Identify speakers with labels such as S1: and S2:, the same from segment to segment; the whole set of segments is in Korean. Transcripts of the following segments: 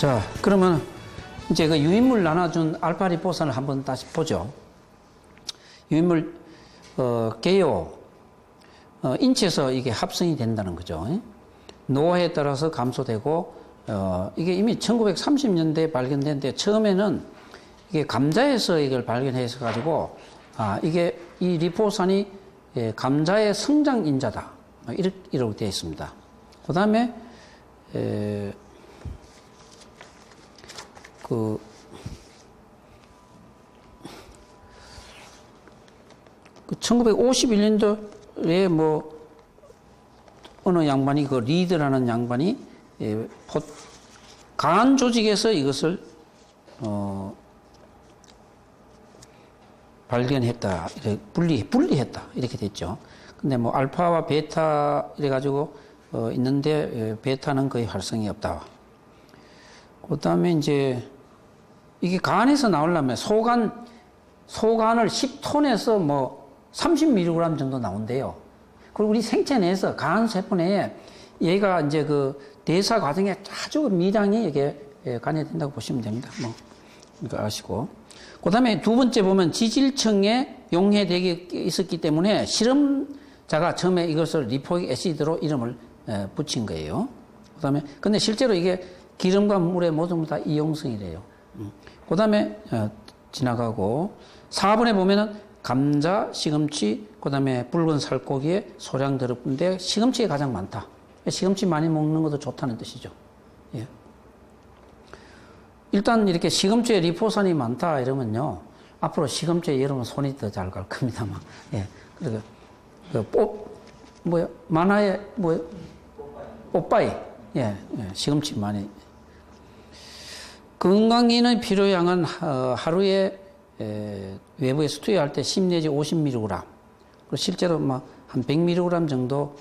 S1: 자, 그러면 이제 그 유인물 나눠준 알파 리포산을 한번 다시 보죠. 유인물, 개요, 인체에서 이게 합성이 된다는 거죠. 노화에 따라서 감소되고, 이게 이미 1930년대에 발견됐는데, 처음에는 이게 감자에서 이걸 발견해서 가지고, 이게 이 리포산이 감자의 성장인자다. 이렇게 되어 있습니다. 그 다음에, 그 1951년도에 뭐 어느 양반이 그 리드라는 양반이 간 조직에서 이것을 발견했다, 이렇게 분리했다 이렇게 됐죠. 근데 뭐 알파와 베타 이래 가지고 있는데 베타는 거의 활성이 없다. 그다음에 이제 이게 간에서 나오려면 소간을 10톤에서 뭐 30mg 정도 나온대요. 그리고 우리 생체 내에서 간 세포 내에 얘가 이제 그 대사 과정에 아주 미량이 이게 간에 된다고 보시면 됩니다. 뭐 이거 아시고. 그다음에 두 번째 보면 지질층에 용해되게 있었기 때문에 실험자가 처음에 이것을 리포익 애시드로 이름을 붙인 거예요. 그다음에 근데 실제로 이게 기름과 물의 모든 다 이용성이래요. 그 다음에 지나가고 4번에 보면은 감자, 시금치, 그 다음에 붉은 살코기에 소량 들어있는데 시금치가 가장 많다. 시금치 많이 먹는 것도 좋다는 뜻이죠. 예. 일단 이렇게 시금치에 리포산이 많다 이러면요, 앞으로 시금치에 여러분 손이 더 잘 갈 겁니다만. 예. 그리고 만화에 뽀빠이. 예. 시금치 많이. 건강인의 필요량은 하루에 외부에서 투여할 때 10 내지 50mg. 그리고 실제로 한 100mg 정도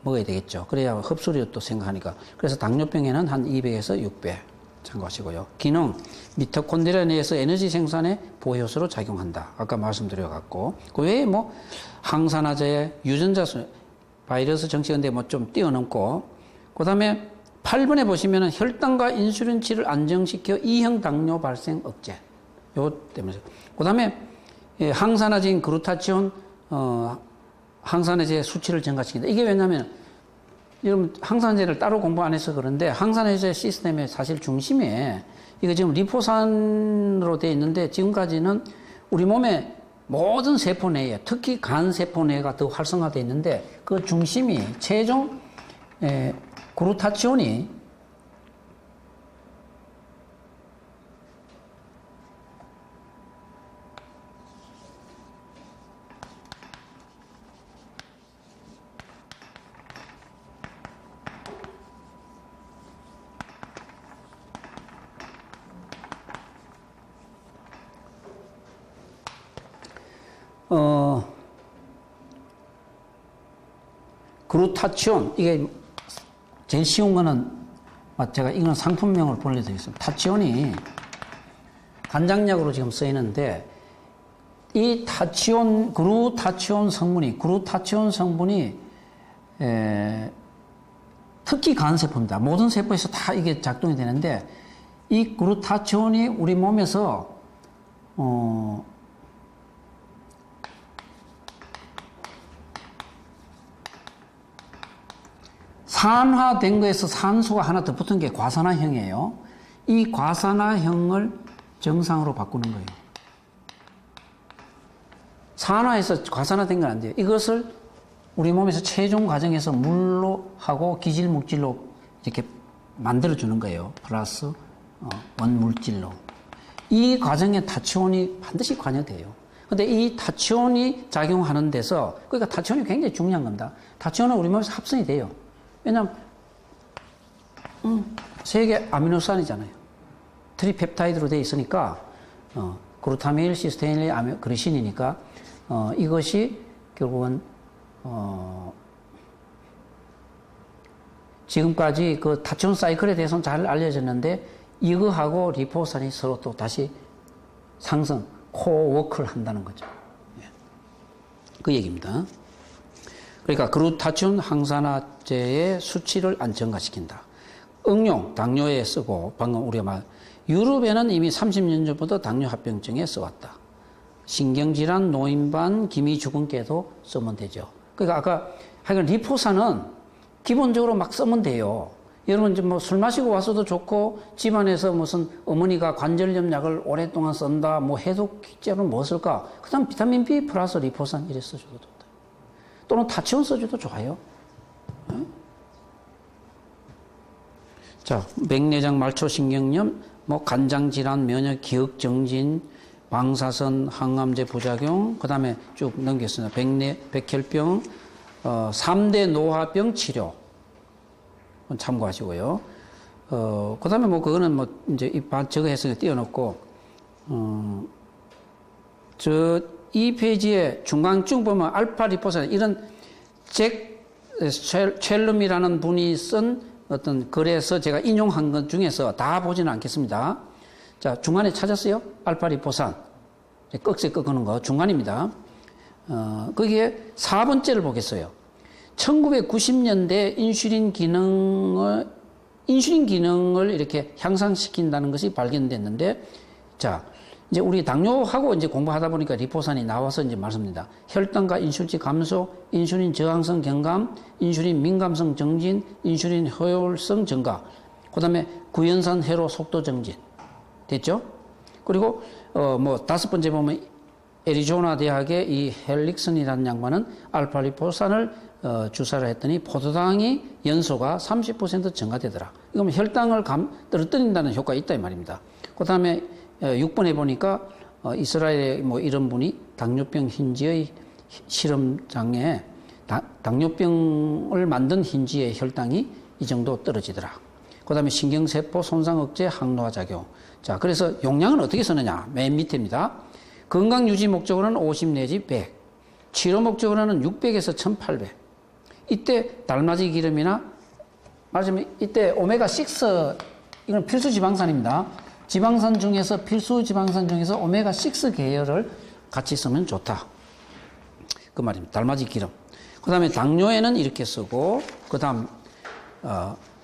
S1: 먹어야 되겠죠. 그래야 흡수력도 생각하니까. 그래서 당뇨병에는 한 200에서 600 참고하시고요. 기능, 미토콘드리아 내에서 에너지 생산에 보효소로 작용한다. 아까 말씀드려갖고. 그 외에 뭐 항산화제, 유전자 바이러스 정치인데 뭐 좀 뛰어넘고. 그 다음에 8번에 보시면 혈당과 인슐린치를 안정시켜 2형 당뇨 발생 억제. 요 때문에. 그 다음에 항산화제인 그루타치온, 항산화제 수치를 증가시킨다. 이게 왜냐면, 여러분, 항산화제를 따로 공부 안 해서 그런데, 항산화제 시스템의 사실 중심에, 이거 지금 리포산으로 되어 있는데, 지금까지는 우리 몸의 모든 세포 내에, 특히 간 세포 내가 더 활성화되어 있는데, 그 중심이 최종, 그루타치온이 그루타치온 이게 제일 쉬운 거는 제가 이건 상품명을 보내드리겠습니다. 타치온이 간장약으로 지금 쓰이는데 이 그루타치온 성분이 특히 간세포입니다. 모든 세포에서 다 이게 작동이 되는데 이 그루타치온이 우리 몸에서 산화된 거에서 산소가 하나 더 붙은 게 과산화형이에요. 이 과산화형을 정상으로 바꾸는 거예요. 산화에서 과산화된 건 안 돼요. 이것을 우리 몸에서 최종 과정에서 물로 하고 기질물질로 이렇게 만들어주는 거예요. 플러스 원물질로. 이 과정에 타치온이 반드시 관여돼요. 근데 이 타치온이 작용하는 데서, 그러니까 타치온이 굉장히 중요한 겁니다. 타치온은 우리 몸에서 합성이 돼요. 왜냐면, 3개 아미노산이잖아요. 트리펩타이드로 되어 있으니까, 그루타밀, 시스테인일, 그리신이니까, 이것이 결국은, 지금까지 그 타치온 사이클에 대해서는 잘 알려졌는데, 이거하고 리포산이 서로 또 다시 상승, 코워크를 한다는 거죠. 그 얘기입니다. 그러니까 그루타치온 항산화제의 수치를 안정화시킨다. 응용, 당뇨에 쓰고, 방금 우리가 말, 유럽에는 이미 30년 전부터 당뇨 합병증에 써왔다. 신경질환, 노인반, 기미주근깨도 쓰면 되죠. 그러니까 아까 하여간 리포산은 기본적으로 막 쓰면 돼요. 여러분 이제 뭐 술 마시고 와서도 좋고 집안에서 무슨 어머니가 관절염 약을 오랫동안 쓴다 뭐 해독제는 뭐 쓸까? 그다음 비타민 B 플러스 리포산 이래 써줘도 좋다. 또는 타치온 써줘도 좋아요. 네? 자, 맥내장 말초신경염, 뭐 간장질환, 면역 기억 정진, 방사선 항암제 부작용, 그 다음에 쭉 넘겼습니다. 백혈병, 3대 노화병 치료. 참고하시고요. 그 다음에 뭐 그거는 뭐 이제 저거 해서 띄워놓고, 이 페이지에 중간쯤 보면 알파 리포산, 이런 잭 첼룸이라는 분이 쓴 어떤 글에서 제가 인용한 것 중에서 다 보지는 않겠습니다. 자, 중간에 찾았어요? 알파 리포산. 꺽쇠 꺾는 거 중간입니다. 거기에 4번째를 보겠어요. 1990년대 인슐린 기능을 이렇게 향상시킨다는 것이 발견됐는데, 자, 이제 우리 당뇨하고 이제 공부하다 보니까 리포산이 나와서 이제 말씀드립니다. 혈당과 인슐린 감소, 인슐린 저항성 경감, 인슐린 민감성 정진, 인슐린 효율성 증가, 그 다음에 구연산 회로 속도 정진. 됐죠? 그리고, 뭐, 5번째 보면 애리조나 대학의 이 헬릭슨이라는 양반은 알파 리포산을 주사를 했더니 포도당이 연소가 30% 증가되더라. 이거면 혈당을 떨어뜨린다는 효과가 있다 이 말입니다. 그 다음에 6번에 보니까 이스라엘의 뭐 이런 분이 당뇨병 힌지의 실험장에 당뇨병을 만든 힌지의 혈당이 이 정도 떨어지더라. 그 다음에 신경세포 손상 억제 항노화 작용. 자, 그래서 용량은 어떻게 쓰느냐? 맨 밑에입니다. 건강 유지 목적으로는 50 내지 100. 치료 목적으로는 600에서 1800. 이때 달맞이 기름이나 말하자면 이때 오메가6 이건 필수 지방산입니다. 지방산 중에서 필수 지방산 중에서 오메가6 계열을 같이 쓰면 좋다. 그 말입니다. 달맞이 기름. 그 다음에 당뇨에는 이렇게 쓰고, 그 다음,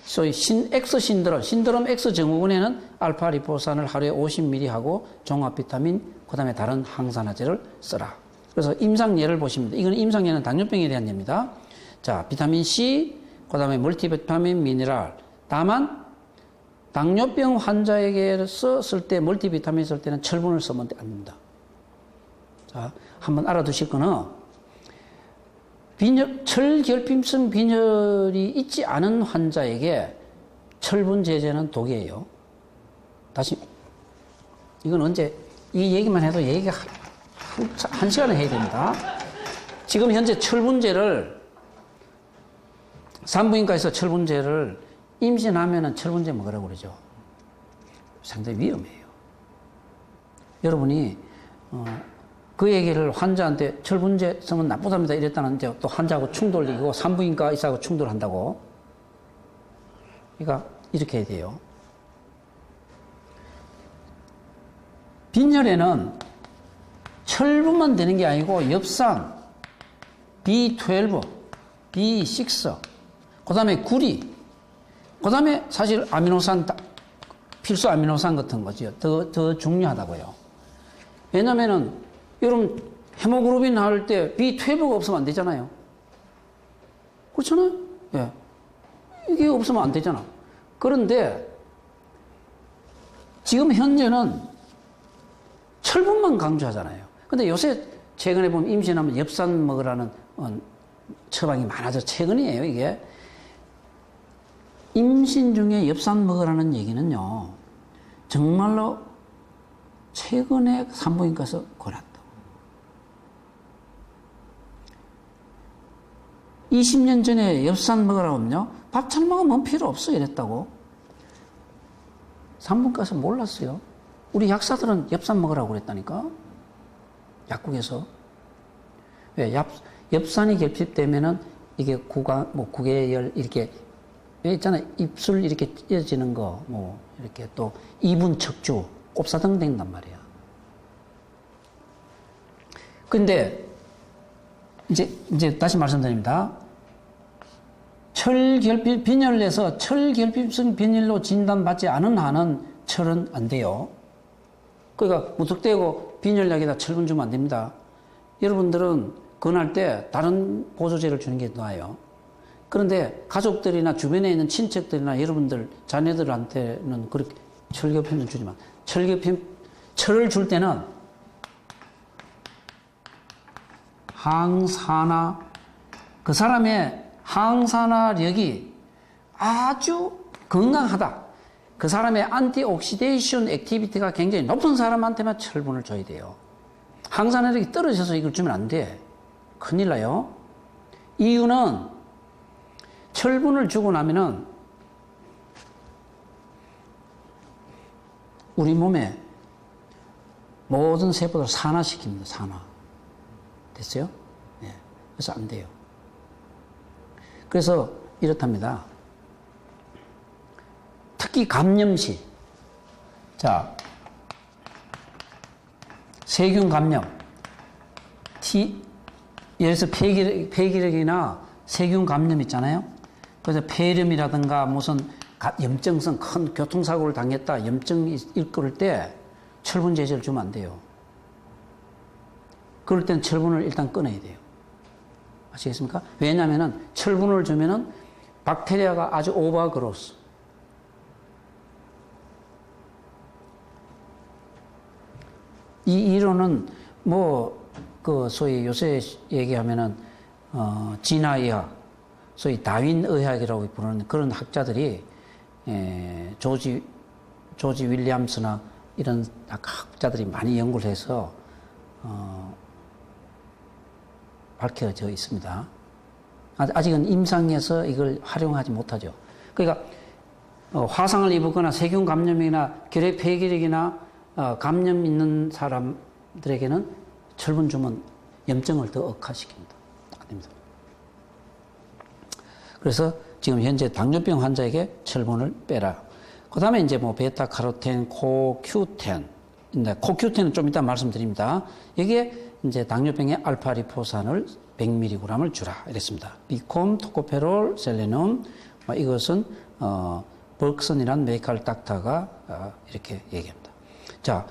S1: 소위 X 신드롬 X 증후군에는 알파 리포산을 하루에 50ml 하고 종합 비타민, 그 다음에 다른 항산화제를 써라. 그래서 임상예를 보시면 이건 임상예는 당뇨병에 대한 예입니다. 자, 비타민 C, 그 다음에 멀티비타민, 미네랄. 다만 당뇨병 환자에게 쓸 때 멀티비타민 쓸 때는 철분을 쓰면 안 됩니다. 자, 한번 알아두실 거는 철결핍성 빈혈이 있지 않은 환자에게 철분 제제는 독이에요. 다시 이건 언제 이 얘기만 해도 얘기가 한 시간을 해야 됩니다. 지금 현재 철분제를 산부인과에서 철분제를 임신하면은 철분제 먹으라고 그러죠. 상당히 위험해요. 여러분이 그 얘기를 환자한테 철분제 쓰면 나쁘답니다 이랬다는 이제 또 환자하고 충돌이고 산부인과 의사하고 충돌한다고. 그러니까 이렇게 해야 돼요. 빈혈에는 철분만 되는 게 아니고 엽산, B12, B6, 그 다음에 구리, 그 다음에 사실 아미노산, 필수 아미노산 같은 거죠. 더 중요하다고요. 왜냐면은, 여러분, 헤모글로빈 나올 때 B12가 없으면 안 되잖아요. 그렇잖아요? 예. 이게 없으면 안 되잖아. 그런데, 지금 현재는 철분만 강조하잖아요. 근데 요새 최근에 보면 임신하면 엽산 먹으라는 처방이 많아져. 최근이에요, 이게. 임신 중에 엽산 먹으라는 얘기는요, 정말로 최근에 산부인과에서 권했다. 20년 전에 엽산 먹으라고 하면요, 밥 잘 먹으면 필요 없어 이랬다고. 산부인과에서 몰랐어요. 우리 약사들은 엽산 먹으라고 그랬다니까. 약국에서. 왜? 엽산이 결핍되면은 이게 구개열 이렇게 왜 있잖아요. 입술 이렇게 찢어지는 거, 뭐, 이렇게 또, 이분 척추, 곱사등 된단 말이야. 근데, 이제 다시 말씀드립니다. 철결핍 빈혈을 내서 철결핍성 빈혈로 진단받지 않은 한은 철은 안 돼요. 그러니까 무턱대고 빈혈약에다 철분 주면 안 됩니다. 여러분들은 권할 때 다른 보조제를 주는 게 나아요. 그런데 가족들이나 주변에 있는 친척들이나 여러분들 자녀들한테는 그렇게 철결핍을 주지만 철을 줄 때는 항산화 그 사람의 항산화력이 아주 건강하다. 그 사람의 안티옥시데이션 액티비티가 굉장히 높은 사람한테만 철분을 줘야 돼요. 항산화력이 떨어져서 이걸 주면 안 돼. 큰일 나요. 이유는 철분을 주고 나면은 우리 몸에 모든 세포를 산화시킵니다. 산화. 됐어요? 네. 그래서 안 돼요. 그래서 이렇답니다. 특히 감염시. 자, 세균 감염. 예를 들어서 폐기력이나 세균 감염 있잖아요. 그래서 폐렴이라든가 무슨 염증성 큰 교통사고를 당했다. 염증이 일끓을 때 철분 제제를 주면 안 돼요. 그럴 땐 철분을 일단 끊어야 돼요. 아시겠습니까? 왜냐하면 철분을 주면은 박테리아가 아주 오버그로스. 이 이론은 소위 요새 얘기하면은 진화의학, 소위 다윈 의학이라고 부르는 그런 학자들이 조지 윌리엄스나 이런 학자들이 많이 연구를 해서 밝혀져 있습니다. 아직은 임상에서 이걸 활용하지 못하죠. 그러니까 화상을 입거나 세균 감염이나 결핵 폐기력이나 감염 있는 사람들에게는 철분 주면 염증을 더 억화시킵니다. 안 됩니다. 그래서 지금 현재 당뇨병 환자에게 철분을 빼라. 그 다음에 이제 베타카로텐, 코큐텐. 코큐텐은 좀 이따 말씀드립니다. 여기에 이제 당뇨병의 알파리포산을 100mg을 주라. 이랬습니다. 비콤, 토코페롤, 셀레늄. 이것은, 버크슨이라는 메디컬 닥터가 이렇게 얘기합니다. 자,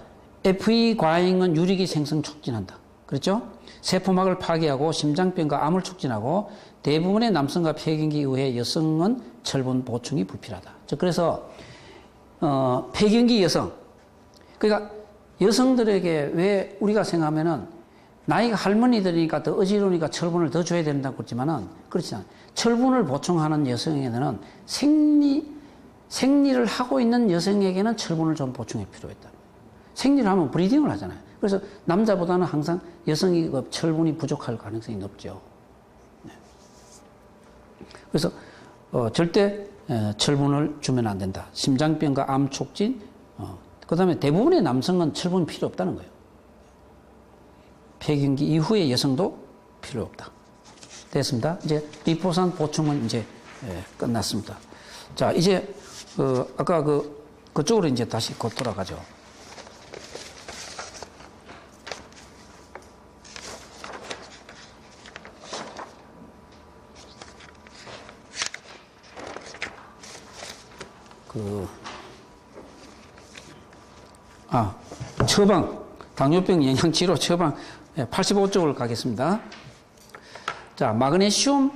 S1: FE 과잉은 유리기 생성 촉진한다. 그렇죠? 세포막을 파괴하고 심장병과 암을 촉진하고 대부분의 남성과 폐경기 이후에 여성은 철분 보충이 불필요하다. 그래서 폐경기 여성, 그러니까 여성들에게 왜 우리가 생각하면은 나이가 할머니들이니까 더 어지러우니까 철분을 더 줘야 된다고 그러지만은 그렇지 않아요. 철분을 보충하는 여성에게는 생리를 하고 있는 여성에게는 철분을 좀 보충해 필요했다. 생리를 하면 브리딩을 하잖아요. 그래서 남자보다는 항상 여성이 철분이 부족할 가능성이 높죠. 네. 그래서 절대 철분을 주면 안 된다. 심장병과 암 촉진. 그 다음에 대부분의 남성은 철분이 필요 없다는 거예요. 폐경기 이후의 여성도 필요 없다. 됐습니다. 이제 리포산 보충은 이제 끝났습니다. 자, 이제 아까 그쪽으로 이제 다시 곧 돌아가죠. 처방, 당뇨병 영양치료 처방 85쪽을 가겠습니다. 자, 마그네슘,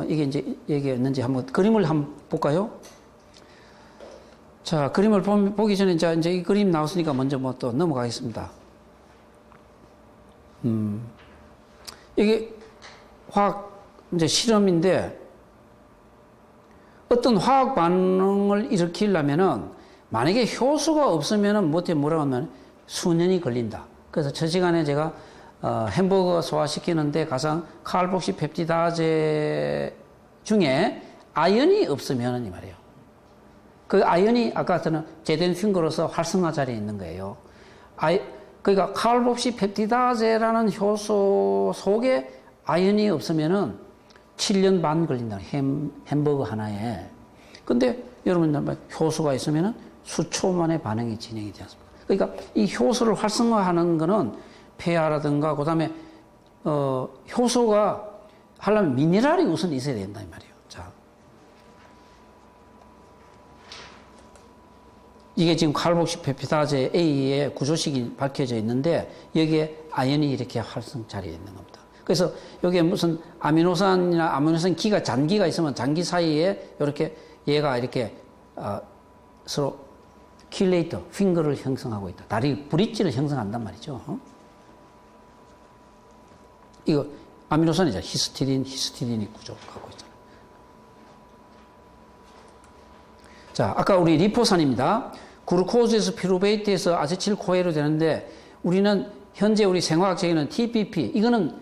S1: 이게 이제 얘기했는지 한번 그림을 한번 볼까요? 자, 그림을 보기 전에 이제 이 그림 나왔으니까 먼저 또 넘어가겠습니다. 이게 화학 이제 실험인데 어떤 화학 반응을 일으키려면은 만약에 효수가 없으면은 뭐라고 하면 수년이 걸린다. 그래서 저 시간에 제가 햄버거 소화시키는데 가장 카알복시 펩티다제 중에 아연이 없으면은 이 말이에요. 그 아연이 아까 저는 제덴 핑거로서 활성화 자리에 있는 거예요. 그러니까 카알복시 펩티다제라는 효소 속에 아연이 없으면은 7년 반 걸린다. 햄버거 하나에. 근데 여러분 효소가 있으면은 수초 만에 반응이 진행이 되지 않습니까? 그러니까 이 효소를 활성화하는 거는 폐하라든가 그다음에 효소가 하려면 미네랄이 우선 있어야 된다 이 말이에요. 자, 이게 지금 칼복식페프타제 A의 구조식이 밝혀져 있는데 여기에 아연이 이렇게 활성 자리에 있는 겁니다. 그래서 여기에 무슨 아미노산이나 아미노산 기가 잔기가 있으면 잔기 사이에 이렇게 얘가 이렇게 서로 킬레이터, 핑거를 형성하고 있다. 다리 브릿지를 형성한단 말이죠. 이거 아미노산이죠. 히스티딘이 구조하고 있잖아요. 자, 아까 우리 리포산입니다. 글루코즈에서 피루베이트에서 아세틸코에로 되는데 우리는 현재 우리 생화학책에는 TPP, 이거는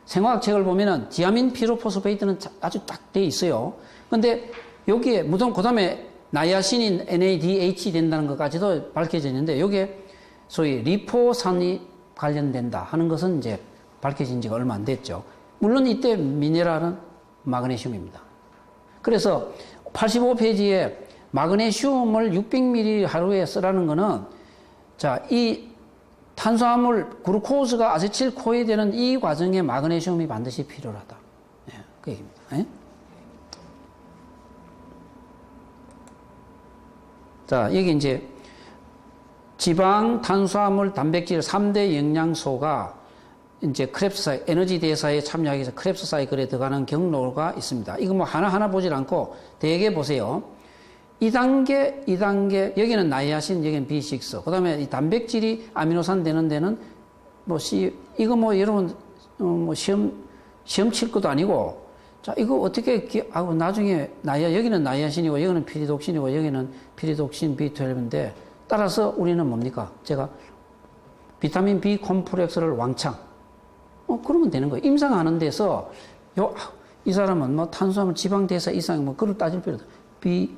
S1: 생화학책을 보면은 디아민 피로포스페이트는 아주 딱 돼 있어요. 근데 여기에 그 다음에 나이아신인 NADH 된다는 것까지도 밝혀져 있는데 여기에 소위 리포산이 관련된다 하는 것은 이제 밝혀진 지가 얼마 안 됐죠. 물론 이때 미네랄은 마그네슘입니다. 그래서 85페이지에 마그네슘을 600ml 하루에 쓰라는 거는 자, 이 탄수화물 글루코즈가 아세틸코에 되는 이 과정에 마그네슘이 반드시 필요하다. 네, 그 얘기입니다. 네? 자, 여기 이제 지방, 탄수화물, 단백질 3대 영양소가 이제 크랩스 사이, 에너지 대사에 참여하기 위해서 크랩스 사이클에 들어가는 경로가 있습니다. 이거 뭐 하나하나 보질 않고 대개 보세요. 2단계, 여기는 나이아신, 여기는 B6. 그 다음에 이 단백질이 아미노산 되는 데는 뭐 이거 뭐 여러분, 뭐 시험 칠 것도 아니고, 자, 이거 어떻게 하고 나중에 여기는 나이아신이고, 여기는 피리독신이고, 여기는 피리독신 B12인데, 따라서 우리는 뭡니까? 제가 비타민 B 콤플렉스를 왕창. 그러면 되는 거예요. 임상하는 데서, 이 사람은 뭐 탄수화물 지방 대사 이상 뭐, 그걸 따질 필요도 없어요. B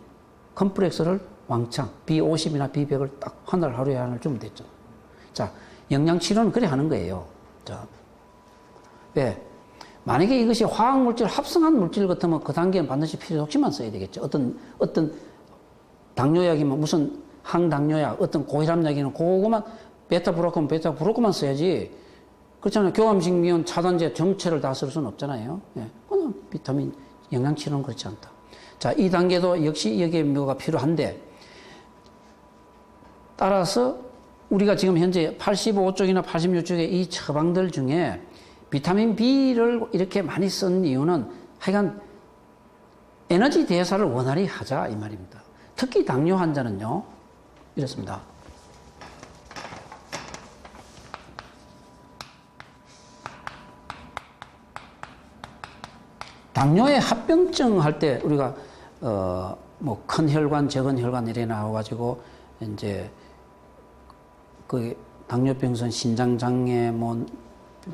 S1: 컴플렉스를 왕창, B50이나 B100을 딱 하루에 하나를 주면 됐죠. 자, 영양치료는 그래 하는 거예요. 자, 왜? 만약에 이것이 화학물질, 합성한 물질 같으면 그 단계는 반드시 피리독신만 써야 되겠죠. 어떤 당뇨약이면 무슨 항당뇨약, 어떤 고혈압약이면 그거만 베타브로크만 써야지. 그렇잖아요. 교감식미온 차단제 정체를 다 쓸 수는 없잖아요. 예. 그건 비타민, 영양치료는 그렇지 않다. 자, 이 단계도 역시 여기에 뭐가 필요한데, 따라서 우리가 지금 현재 85쪽이나 86쪽의 이 처방들 중에 비타민 B를 이렇게 많이 쓴 이유는 하여간 에너지 대사를 원활히 하자 이 말입니다. 특히 당뇨 환자는요, 이렇습니다. 당뇨의 합병증 할 때 우리가 뭐 큰 혈관, 적은 혈관 이래 나와가지고 이제 그 당뇨병선 신장장애, 뭐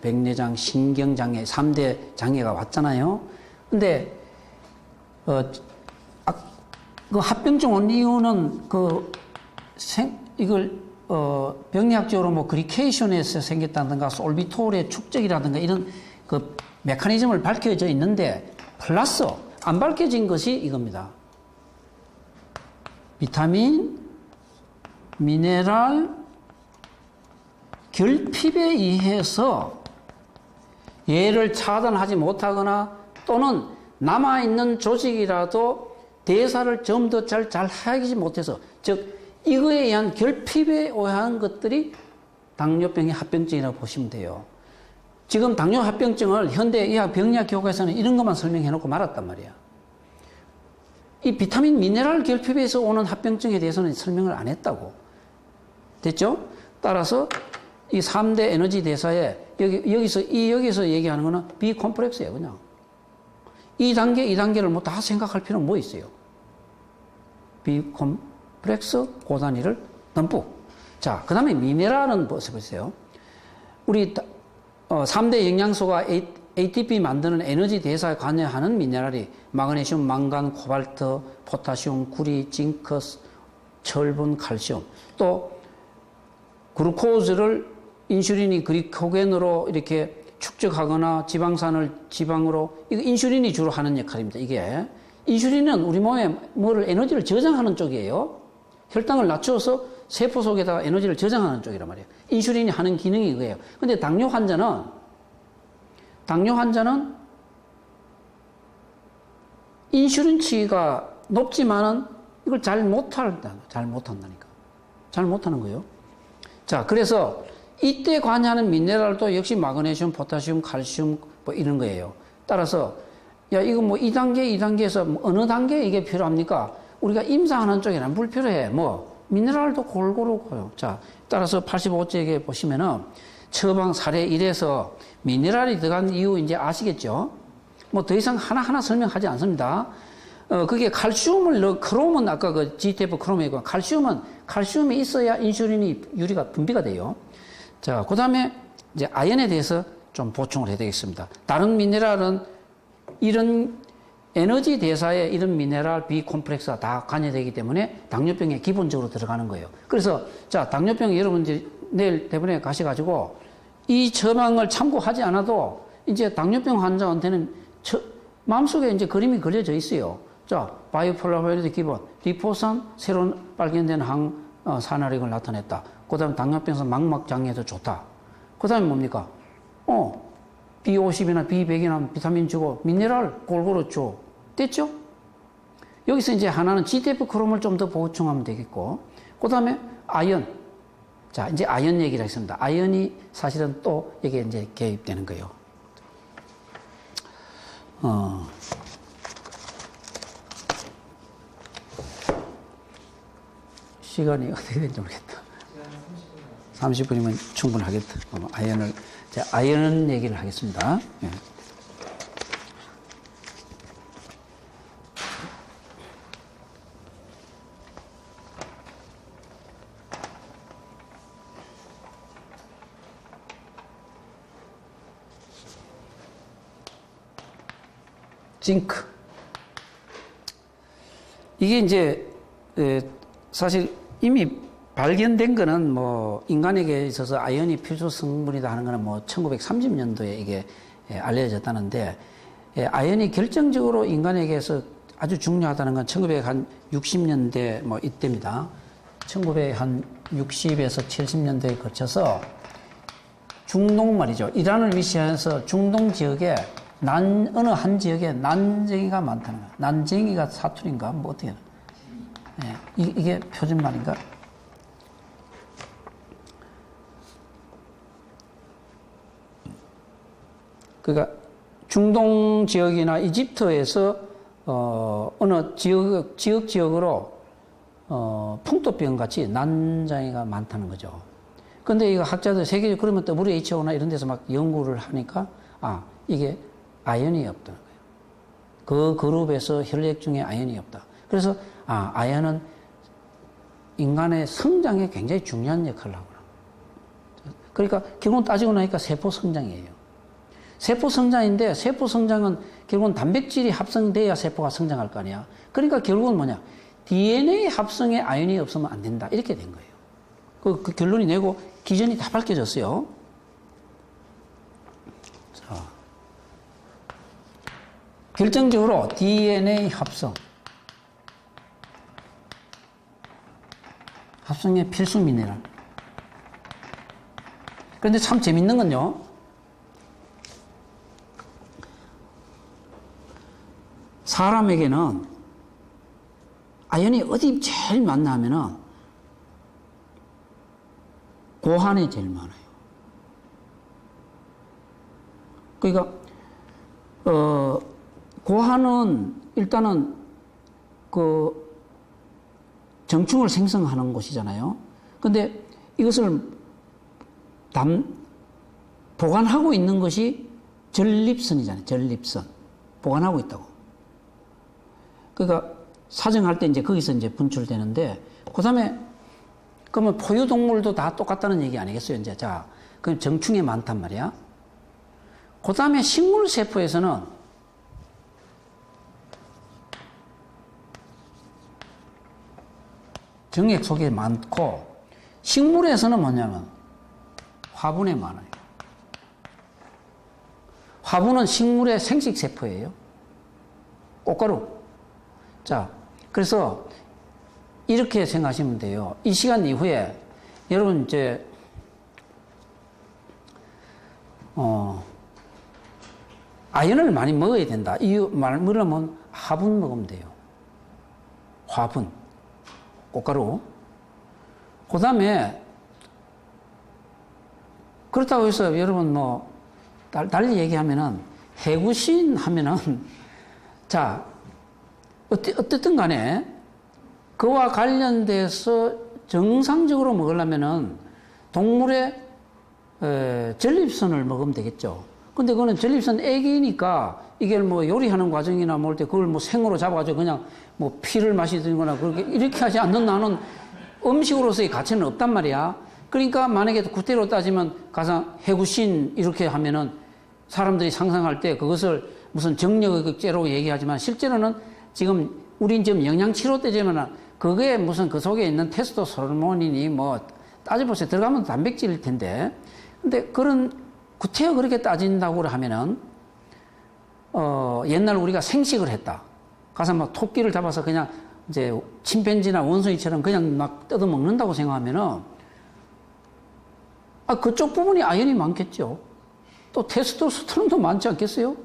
S1: 백내장, 신경장애 3대 장애가 왔잖아요. 근데 그 합병증 온 이유는 이걸 병리학적으로 뭐 그리케이션에서 생겼다든가 솔비톨의 축적이라든가 이런 그 메커니즘을 밝혀져 있는데 플러스 안 밝혀진 것이 이겁니다. 비타민, 미네랄, 결핍에 의해서 얘를 차단하지 못하거나 또는 남아있는 조직이라도 대사를 좀 더 잘 하지 못해서, 즉 이거에 의한 결핍에 의한 것들이 당뇨병의 합병증이라고 보시면 돼요. 지금 당뇨 합병증을 현대의학 병리학 교과에서는 이런 것만 설명해 놓고 말았단 말이야. 이 비타민 미네랄 결핍에서 오는 합병증에 대해서는 설명을 안 했다고. 됐죠? 따라서 이 3대 에너지 대사에 여기서 얘기하는 거는 B 콤플렉스예요, 그냥. 2단계를 뭐 다 생각할 필요는 뭐 있어요? B 콤플렉스 고단위를 듬뿍. 자, 그 다음에 미네랄은 보세요. 우리 3대 영양소가 ATP 만드는 에너지 대사에 관여하는 미네랄이 마그네슘, 망간, 코발트, 포타슘, 구리, 징크, 철분, 칼슘. 또 글루코즈를 인슐린이 글리코겐으로 이렇게 축적하거나 지방산을 지방으로, 이거 인슐린이 주로 하는 역할입니다. 이게 인슐린은 우리 몸에 에너지를 저장하는 쪽이에요. 혈당을 낮춰서 세포 속에다가 에너지를 저장하는 쪽이란 말이에요. 인슐린이 하는 기능이 이거예요. 근데 당뇨 환자는 인슐린치가 높지만은 이걸 잘 못한다. 잘 못한다니까. 잘 못하는 거예요. 자, 그래서 이때 관여하는 미네랄도 역시 마그네슘, 포타슘, 칼슘 뭐 이런 거예요. 따라서 야, 이거 뭐 2단계, 2단계에서 어느 단계에 이게 필요합니까? 우리가 임상하는 쪽에는 불필요해. 뭐 미네랄도 골고루 고요. 자, 따라서 85쪽에 보시면은 처방 사례 1에서 미네랄이 들어간 이유 이제 아시겠죠? 뭐 더 이상 하나하나 설명하지 않습니다. 그게 칼슘을 넣어, 크롬은 아까 그 GTF 크롬이고, 칼슘이 있어야 인슐린이 유리가 분비가 돼요. 자, 그 다음에 이제 아연에 대해서 좀 보충을 해야 되겠습니다. 다른 미네랄은 이런 에너지 대사에 이런 미네랄 B 콤플렉스가 다 관여되기 때문에 당뇨병에 기본적으로 들어가는 거예요. 그래서 자, 당뇨병 여러분 이제 내일 대본에 가셔가지고 이 처방을 참고하지 않아도 이제 당뇨병 환자한테는 마음속에 이제 그림이 그려져 있어요. 자, 바이오폴라바이드 기본, 리포산 새로 발견된 항산화력을 나타냈다. 그 다음에 당뇨병성 망막장애도 좋다. 그 다음에 뭡니까? B50이나 B100이나 비타민 주고 미네랄 골고루 줘. 됐죠? 여기서 이제 하나는 GTF 크롬을 좀 더 보충하면 되겠고, 그 다음에 아연. 자, 이제 아연 얘기를 했습니다. 아연이 사실은 또 이게 이제 개입되는 거예요. 시간이 어떻게 되는지 모르겠다. 30분이면 충분하겠다. 아연 얘기를 하겠습니다. 예. 징크. 이게 이제, 사실 이미 발견된 거는 뭐 인간에게 있어서 아연이 필수 성분이다 하는 거는 뭐 1930년도에 이게 알려졌다는데, 아연이 결정적으로 인간에게서 아주 중요하다는 건 1960년대 뭐 이때입니다. 1960에서 70년대에 거쳐서 중동 말이죠. 이란을 위시해서 중동 지역에 어느 한 지역에 난쟁이가 많다는 거야. 난쟁이가 사투리인가? 뭐 어떻게. 예, 이게 표준말인가? 그러니까 중동 지역이나 이집트에서 어느 지역으로 풍토병 같이 난장이가 많다는 거죠. 근데 이거 학자들 세계적 그러면 WHO나 이런 데서 막 연구를 하니까 이게 아연이 없다는 거예요. 그 그룹에서 혈액 중에 아연이 없다. 그래서 아연은 인간의 성장에 굉장히 중요한 역할을 하구나. 그러니까 결국은 따지고 나니까 세포 성장이에요. 세포 성장인데 세포 성장은 결국은 단백질이 합성돼야 세포가 성장할 거 아니야. 그러니까 결국은 뭐냐? DNA 합성에 아연이 없으면 안 된다. 이렇게 된 거예요. 그 결론이 내고 기전이 다 밝혀졌어요. 자, 결정적으로 DNA 합성의 필수 미네랄. 그런데 참 재밌는 건요. 사람에게는 아연이 어디 제일 많나 하면은 고환에 제일 많아요. 그러니까 고환은 일단은 그 정충을 생성하는 곳이잖아요. 근데 이것을 보관하고 있는 것이 전립선이잖아요. 전립선. 보관하고 있다고. 그러니까 사정할 때 이제 거기서 이제 분출되는데, 그 다음에 그러면 포유동물도 다 똑같다는 얘기 아니겠어요? 이제 자, 그럼 정충이 많단 말이야. 그 다음에 식물세포에서는 정액 속에 많고, 식물에서는 뭐냐면 화분에 많아요. 화분은 식물의 생식세포예요. 꽃가루. 자, 그래서 이렇게 생각하시면 돼요. 이 시간 이후에 여러분 이제 아연을 많이 먹어야 된다. 이유 뭐냐면 화분 먹으면 돼요. 화분. 꽃가루. 그 다음에 그렇다고 해서 여러분 뭐 달리 얘기하면은 해구신 하면은 자 어쨌든 간에 그와 관련돼서 정상적으로 먹으려면은 동물의 전립선을 먹으면 되겠죠. 근데 그거는 전립선 애기니까 이게 뭐 요리하는 과정이나 뭘 때 그걸 뭐 생으로 잡아가지고 그냥 뭐 피를 마시든거나 그렇게 이렇게 하지 않는 나는 음식으로서의 가치는 없단 말이야. 그러니까 만약에 구태로 따지면 가상 해구신 이렇게 하면은 사람들이 상상할 때 그것을 무슨 정력의극제로 얘기하지만 실제로는 지금 우린 지금 영양치료 때지만 그게 무슨 그 속에 있는 테스토스테론이니 뭐 따져보세요. 들어가면 단백질일 텐데. 근데 그런 구태여 그렇게 따진다고 하면은 옛날 우리가 생식을 했다. 가서 막 토끼를 잡아서 그냥 이제 침팬지나 원숭이처럼 그냥 막 뜯어 먹는다고 생각하면은 그쪽 부분이 아연이 많겠죠. 또 테스토스테론도 많지 않겠어요?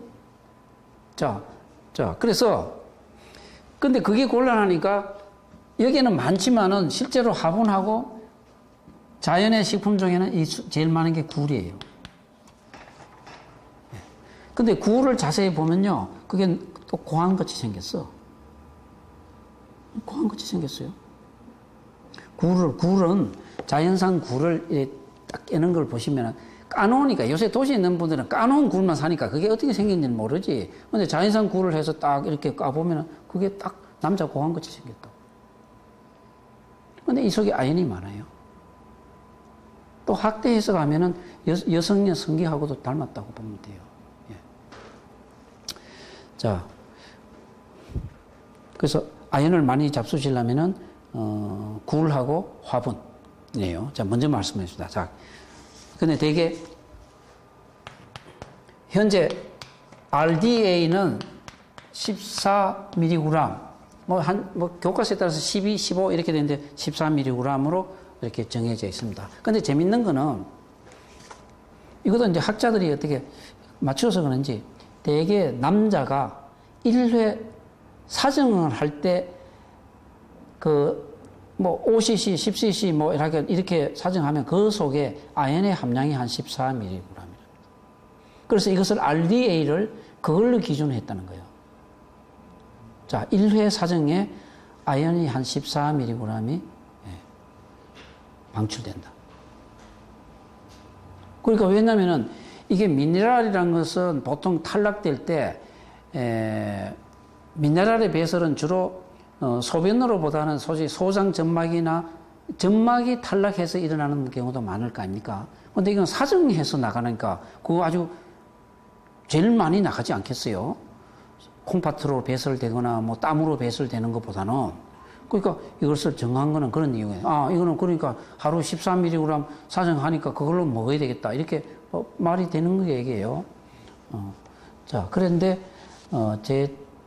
S1: 자, 그래서 근데 그게 곤란하니까 여기에는 많지만은 실제로 화분하고 자연의 식품 중에는 제일 많은 게 굴이에요. 근데 굴을 자세히 보면요, 그게 또 고황같이 생겼어. 고황같이 생겼어요. 굴은 자연산 굴을 딱 깨는 걸 보시면 까놓으니까 요새 도시에 있는 분들은 까놓은 굴만 사니까 그게 어떻게 생긴지는 모르지. 근데 자연산 굴을 해서 딱 이렇게 까보면 그게 딱 남자 고황같이 생겼다. 근데 이 속에 아연이 많아요. 또 학대 해석하면은 여성의 성기하고도 닮았다고 보면 돼요. 예. 자, 그래서 아연을 많이 잡수시려면은 굴하고 화분이에요. 자, 먼저 말씀드렸습니다. 자, 근데 되게 현재 RDA는 14mg, 교과서에 따라서 12, 15 이렇게 되는데 14mg으로 이렇게 정해져 있습니다. 근데 재밌는 거는 이것도 이제 학자들이 어떻게 맞춰서 그런지 대개 남자가 1회 사정을 할 때 뭐 5cc, 10cc 뭐 이렇게 사정하면 그 속에 아연의 함량이 한 14mg입니다. 그래서 이것을 RDA를 그걸로 기준으로 했다는 거예요. 자, 1회 사정에 아연이 한 14mg이 방출된다. 그러니까 왜냐면은 이게 미네랄이라는 것은 보통 탈락될 때 미네랄의 배설은 주로 소변으로보다는 소장 점막이나 점막이 탈락해서 일어나는 경우도 많을 거 아닙니까? 근데 이건 사정해서 나가니까 그거 아주 제일 많이 나가지 않겠어요? 콩팥으로 배설되거나 뭐 땀으로 배설되는 것보다는. 그러니까 이것을 정한 거는 그런 이유예요. 이거는 그러니까 하루 13mg 사정하니까 그걸로 먹어야 되겠다. 이렇게 말이 되는 거 얘기예요. 자, 그런데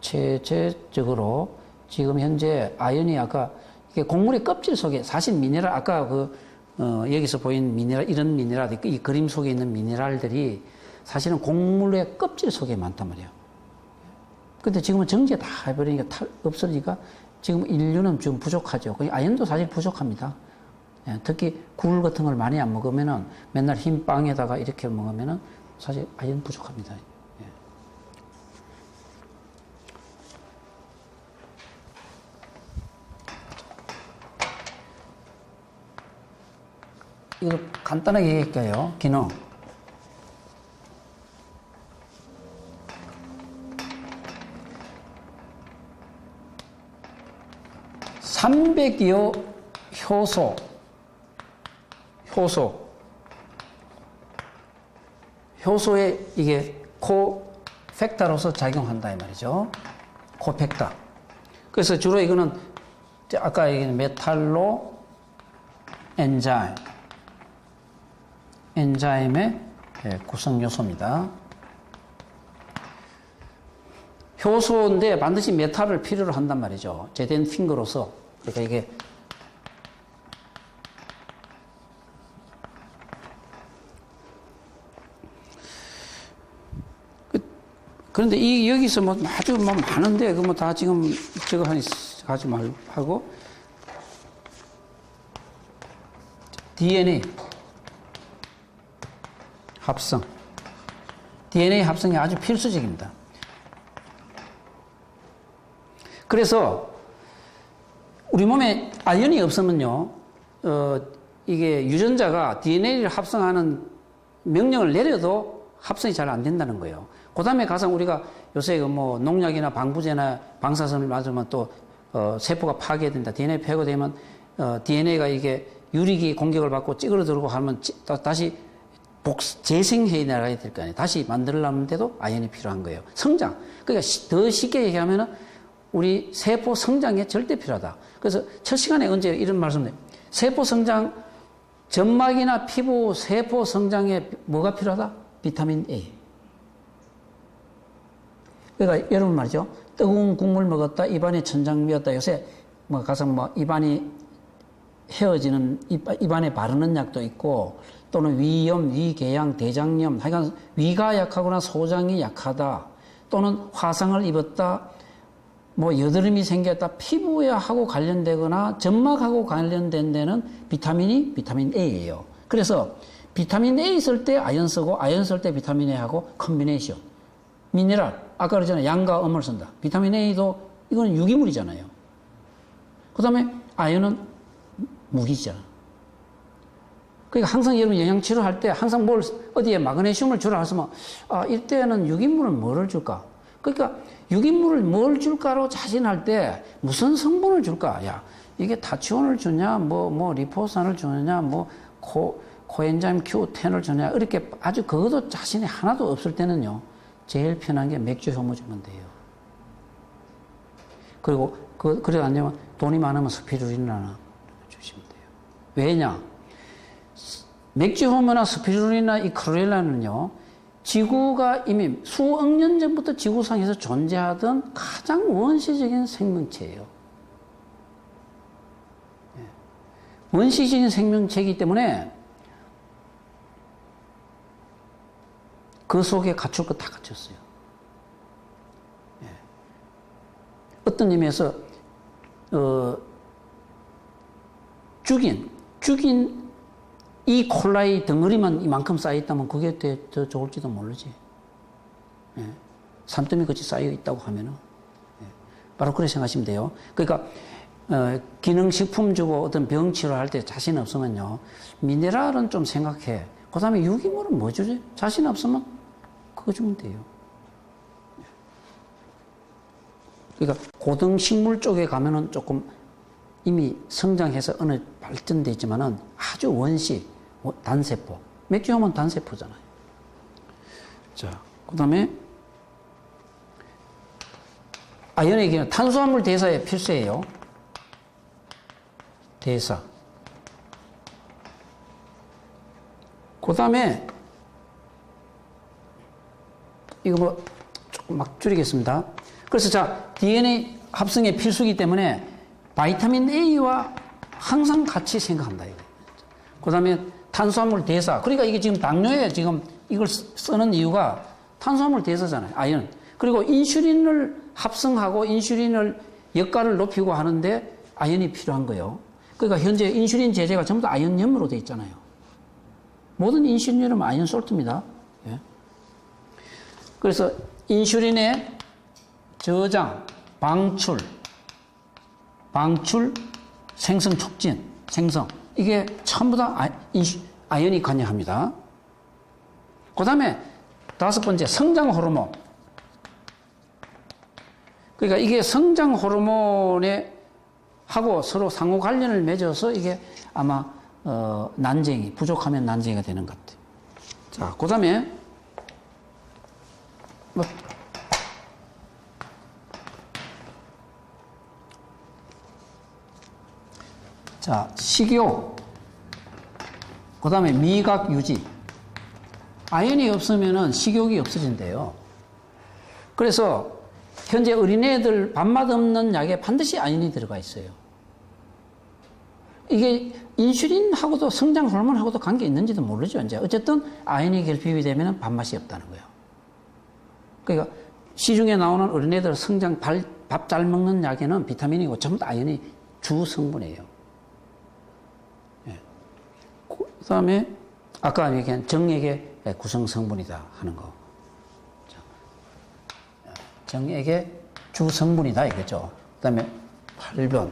S1: 체제적으로 지금 현재 아연이 아까 이게 곡물의 껍질 속에 사실 미네랄 아까 여기서 보인 미네랄 이런 미네랄 이 그림 속에 있는 미네랄들이 사실은 곡물의 껍질 속에 많단 말이에요. 근데 지금은 정제 다 해버리니까 없어지니까 지금 인류는 좀 부족하죠. 아연도 사실 부족합니다. 특히 굴 같은 걸 많이 안 먹으면은 맨날 흰 빵에다가 이렇게 먹으면은 사실 아연 부족합니다. 이거 간단하게 얘기할게요. 기능. (300여) 효소에 이게 코팩터로서 작용한다 이 말이죠. 코팩터. 그래서 주로 이거는 아까 얘기한 메탈로 엔자임의 구성 요소입니다. 효소인데 반드시 메탈을 필요로 한단 말이죠. 제된 핑거로서. 그러니까 이게 그런데 여기서 아주 많은데 다 지금 저거 하지 말고 하고 DNA 합성. DNA 합성이 아주 필수적입니다. 그래서 우리 몸에 아연이 없으면요, 이게 유전자가 DNA를 합성하는 명령을 내려도 합성이 잘 안 된다는 거예요. 그 다음에 가장 우리가 요새 뭐 농약이나 방부제나 방사선을 맞으면 또 세포가 파괴된다. DNA 폐거되면 DNA가 이게 유리기 공격을 받고 찌그러들고 하면 다시 재생해야 나가야 될 거 아니에요. 다시 만들려는데도 아연이 필요한 거예요. 성장. 그러니까 더 쉽게 얘기하면은 우리 세포 성장에 절대 필요하다. 그래서 첫 시간에 언제 이런 말씀드려요. 세포 성장, 점막이나 피부 세포 성장에 뭐가 필요하다? 비타민 A. 그러니까 여러분 말이죠. 뜨거운 국물 먹었다, 입안에 천장 미었다. 요새 뭐 가서 뭐 입안이 헤어지는, 입안에 바르는 약도 있고, 또는 위염, 위궤양, 대장염, 하여간 위가 약하거나 소장이 약하다, 또는 화상을 입었다, 뭐 여드름이 생겼다, 피부하고 관련되거나 점막하고 관련된 데는 비타민 A예요. 그래서 비타민 A 쓸 때 아연 쓰고 아연 쓸 때 비타민 A하고 컨비네이션. 미네랄, 아까 그러잖아요. 양과 음을 쓴다. 비타민 A도 이거는 유기물이잖아요. 그 다음에 아연은 무기잖아. 그러니까 항상 여러분 영양치료 할 때 항상 어디에 마그네슘을 주라 하시면, 이때는 유기물은 뭐를 줄까? 그러니까 유기물을 뭘 줄까로 자신할 때 무슨 성분을 줄까? 야, 이게 타치온을 주냐, 뭐 리포산을 주느냐, 뭐 코엔자임 Q10을 주냐, 이렇게 아주 그것도 자신이 하나도 없을 때는요, 제일 편한 게 맥주 효모 주면 돼요. 그리고 그래 안 되면 돈이 많으면 스피루린이나 주시면 돼요. 왜냐? 맥주 효모나 스피루린이나 이 크로렐라는요, 지구가 이미 수억 년 전부터 지구상에서 존재하던 가장 원시적인 생명체예요. 원시적인 생명체이기 때문에 그 속에 갖출 거 다 갖췄어요. 어떤 의미에서 죽인 이 콜라이 덩어리만 이만큼 쌓여있다면 그게 더 좋을지도 모르지. 산더미 같이 쌓여있다고 하면은. 바로 그렇게 생각하시면 돼요. 그러니까, 기능식품 주고 어떤 병 치료할 때 자신 없으면요, 미네랄은 좀 생각해. 그 다음에 유기물은 뭐 주지? 자신 없으면 그거 주면 돼요. 그러니까 고등식물 쪽에 가면은 조금 이미 성장해서 어느 발전돼 있지만은 아주 원시, 단세포. 맥주 효모는 단세포잖아요. 자, 그 다음에 아연에게는 탄수화물 대사에 필수예요. 대사. 그 다음에 이거 뭐 조금 막 줄이겠습니다. 그래서 자, DNA 합성에 필수이기 때문에 바이타민 A와 항상 같이 생각한다. 그 다음에 탄수화물 대사. 그러니까 이게 지금 당뇨에 지금 이걸 쓰는 이유가 탄수화물 대사잖아요. 아연. 그리고 인슐린을 합성하고 인슐린을 역할을 높이고 하는데 아연이 필요한 거예요. 그러니까 현재 인슐린 제제가 전부 다 아연염으로 되어 있잖아요. 모든 인슐린은 아연 솔트입니다. 예. 그래서 인슐린의 저장, 방출, 생성 촉진, 생성. 이게 전부 다 아연이 관여합니다. 그 다음에 5번째, 성장 호르몬. 그러니까 이게 성장 호르몬에 하고 서로 상호 관련을 맺어서 이게 아마, 난쟁이, 부족하면 난쟁이가 되는 것 같아요. 자, 그 다음에, 자, 식욕. 그 다음에 미각 유지. 아연이 없으면은 식욕이 없어진대요. 그래서 현재 어린애들 밥맛 없는 약에 반드시 아연이 들어가 있어요. 이게 인슐린하고도 성장 호르몬하고도 관계 있는지도 모르죠, 이제. 어쨌든 아연이 결핍이 되면 밥맛이 없다는 거예요. 그러니까 시중에 나오는 어린애들 성장 밥 잘 먹는 약에는 비타민이고 전부 다 아연이 주 성분이에요. 그 다음에 아까 얘기한 정액의 구성 성분이다 하는 거. 정액의 주 성분이다 이거죠. 그 다음에 8번.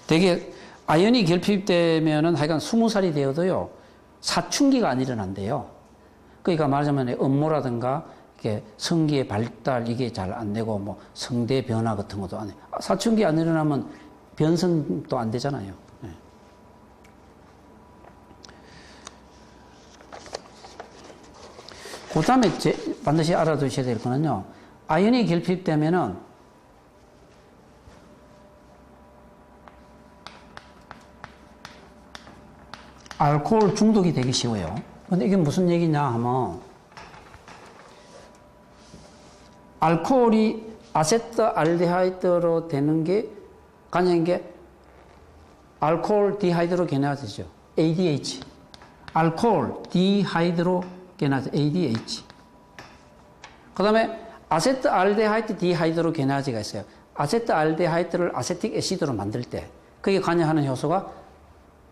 S1: 되게 아연이 결핍되면은 하여간 20살이 되어도요, 사춘기가 안 일어난대요. 그러니까 말하자면 음모라든가 이렇게 성기의 발달 이게 잘 안 되고 뭐 성대 변화 같은 것도 안 해. 사춘기 안 일어나면 변성도 안 되잖아요. 네. 그 다음에 반드시 알아두셔야 될 거는요, 아연이 결핍되면은 알코올 중독이 되기 쉬워요. 근데 이게 무슨 얘기냐 하면, 알코올이 아세트알데하이드로 되는 게, 가능한 게, 알코올 디하이드로게나즈죠. ADH. 알코올 디하이드로게나즈, ADH. 그 다음에 아세트알데하이드 디하이드로게나즈가 있어요. 아세트알데하이드를 아세틱 애시드로 만들 때, 그게 관여하는 효소가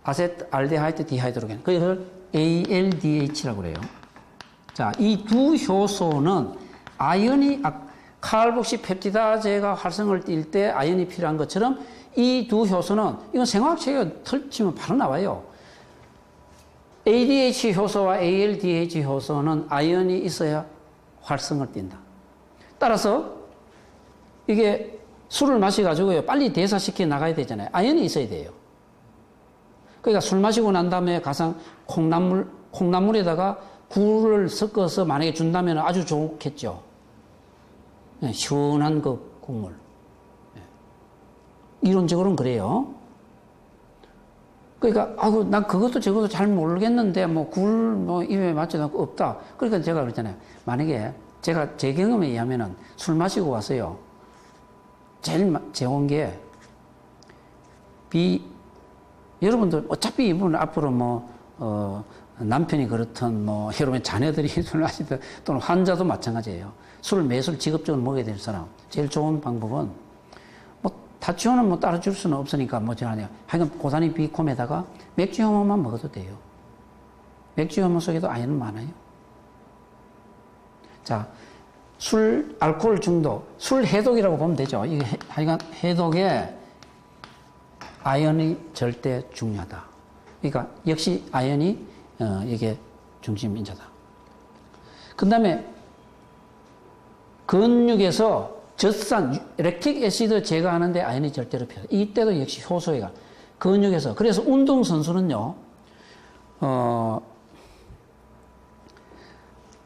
S1: 아세트알데하이드 디하이드로게나즈. 그걸 ALDH라고 그래요. 자, 이 두 효소는 아연이, 카알복시 펩티다제가 활성을 띌 때 아연이 필요한 것처럼 이 두 효소는, 이건 생화학책에 털치면 바로 나와요. ADH 효소와 ALDH 효소는 아연이 있어야 활성을 띈다. 따라서 이게 술을 마셔가지고요, 빨리 대사시켜 나가야 되잖아요. 아연이 있어야 돼요. 그러니까 술 마시고 난 다음에 가상 콩나물에다가 굴을 섞어서 만약에 준다면 아주 좋겠죠. 네, 시원한 그 국물. 네. 이론적으로는 그래요. 그러니까, 난 그것도 저것도 잘 모르겠는데, 입에 맞지도 않고 없다. 그러니까 제가 그랬잖아요. 만약에 제가 제 경험에 의하면은 술 마시고 와서요, 제일 좋은 게, 여러분들 어차피 이분은 앞으로 남편이 그렇든 여러분의 자녀들이 술 마시든 또는 환자도 마찬가지예요. 술을 매술 직업적으로 먹어야 될 사람. 제일 좋은 방법은 타치오는 따라줄 수는 없으니까 제가 하여간 고단위 비콤에다가 맥주 효모만 먹어도 돼요. 맥주 효모 속에도 아연은 많아요. 자, 알코올 중독, 술 해독이라고 보면 되죠. 이게 하여간 해독에 아연이 절대 중요하다. 그러니까 역시 아연이 이게 중심인자다. 그 다음에 근육에서 젖산, 렉틱 애시드 제거하는데 아연이 절대로 필요하다. 이때도 역시 효소가 근육에서. 그래서 운동선수는요,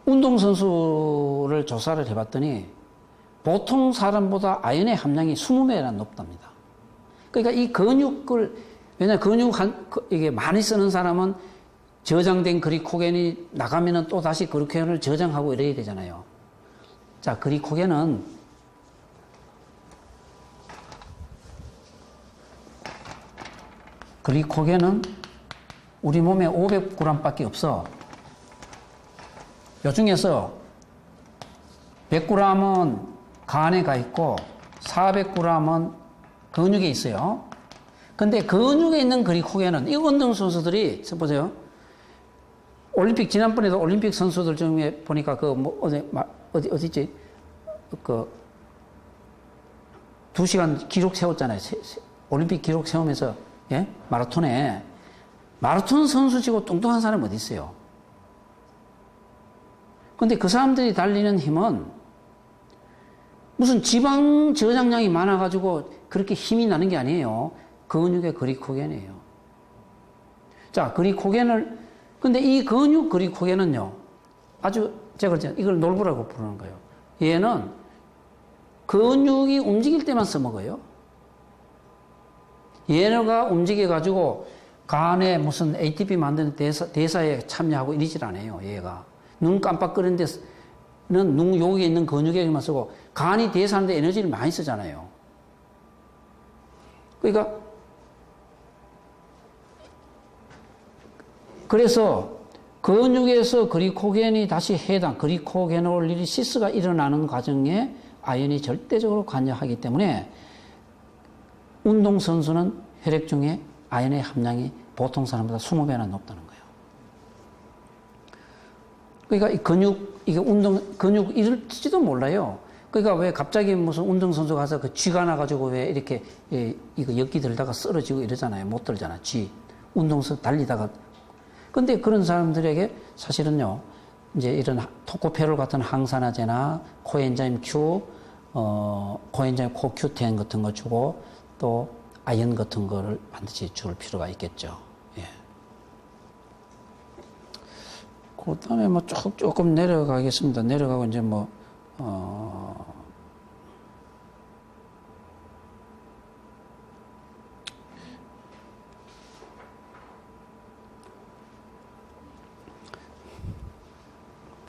S1: 운동선수를 조사를 해봤더니 보통 사람보다 아연의 함량이 20배나 높답니다. 그러니까 이 근육을, 왜냐면 이게 많이 쓰는 사람은 저장된 그리코겐이 나가면은 또 다시 그리코겐을 저장하고 이래야 되잖아요. 자, 그리코겐은 우리 몸에 500g 밖에 없어. 요 중에서 100g은 간에 가 있고 400g은 근육에 있어요. 근데 근육에 있는 그리코겐은, 이 운동선수들이, 보세요. 지난번에도 올림픽 선수들 중에 보니까 어디지? 2시간 기록 세웠잖아요. 올림픽 기록 세우면서, 예? 마라톤 선수치고 뚱뚱한 사람 어디 있어요? 근데 그 사람들이 달리는 힘은 무슨 지방 저장량이 많아가지고 그렇게 힘이 나는 게 아니에요. 근육의 그리코겐이에요. 자, 근데 이 근육 그리코겐은요, 제가 이걸 놀부라고 부르는 거예요. 얘는 근육이 움직일 때만 써먹어요. 얘네가 움직여가지고 간에 무슨 ATP 만드는 대사에 참여하고 이러질 않아요, 얘가. 눈 깜빡거리는 데는 여기에 있는 근육에만 쓰고, 간이 대사하는데 에너지를 많이 쓰잖아요. 그래서 근육에서 그리코겐이 다시 그리코게놀리시스가 일어나는 과정에 아연이 절대적으로 관여하기 때문에 운동선수는 혈액 중에 아연의 함량이 보통 사람보다 20배나 높다는 거예요. 그러니까 이 이게 근육 이럴지도 몰라요. 그러니까 왜 갑자기 무슨 운동선수 가서 그 쥐가 나가지고 왜 이렇게 이거 역기 들다가 쓰러지고 이러잖아요. 못 들잖아. 쥐. 운동선 달리다가. 근데 그런 사람들에게 사실은요, 이제 이런 토코페롤 같은 항산화제나 코엔자임 Q, 코엔자임 CoQ10 같은 거 주고 또 아연 같은 거를 반드시 줄 필요가 있겠죠. 예. 그 다음에 뭐 조금 내려가겠습니다. 내려가고 이제 뭐,